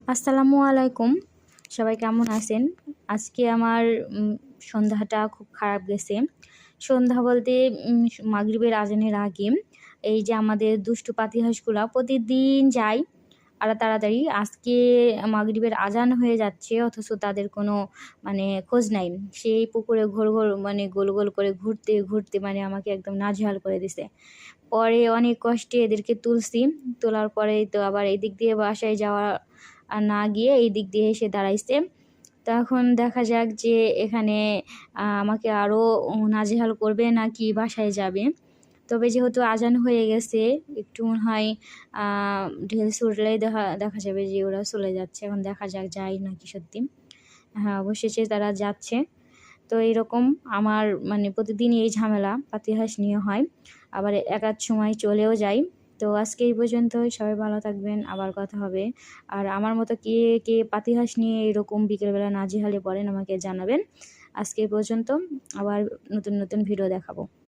আসসালামু আলাইকুম। সবাই কেমন আছেন? আজকে আমার সন্ধ্যাটা খুব খারাপ গেছে। সন্ধ্যা বলতে মাগরিবের আজানের আগে এই যে আমাদের দুষ্টু পাতিহাঁসগুলা প্রতিদিন যায় তাড়াতাড়ি। আজকে মাগরিবের আজান হয়ে যাচ্ছে অথচ তাদের কোনো খোঁজ নাই। সেই পুকুরে গোল, গোল করে ঘুরতে মানে আমাকে একদম নাজেহাল করে দিছে। পরে অনেক কষ্টে এদেরকে তুলছি। তোলার পরেই তো আবার এদিক দিয়ে বাসায় যাওয়া না গিয়ে এই দিক দিয়ে এসে দাঁড়াইছে। তো এখন দেখা যাক যে এখানে আমাকে আরও নাজেহাল করবে নাকি বাসায় যাবে। তবে যেহেতু আজান হয়ে গেছে একটু মনে হয় ঢিল ছুড়লেই দেখা যাবে যে ওরা চলে যাচ্ছে। এখন দেখা যাক যায় নাকি সত্যি। হ্যাঁ, অবশেষে তারা যাচ্ছে। তো এরকম আমার প্রতিদিনই এই ঝামেলা পাতিহাঁস নিয়ে হয়। আবার এক সময় চলেও যায়। তো আজকে এই পর্যন্তই। সবাই ভালো থাকবেন। আবার কথা হবে। আর আমার মতো কে পাতিহাঁস নিয়ে এরকম বিকেলবেলা নাজেহালে পড়েন আমাকে জানাবেন। আজকে এই পর্যন্ত। আবার নতুন ভিডিও দেখাবো।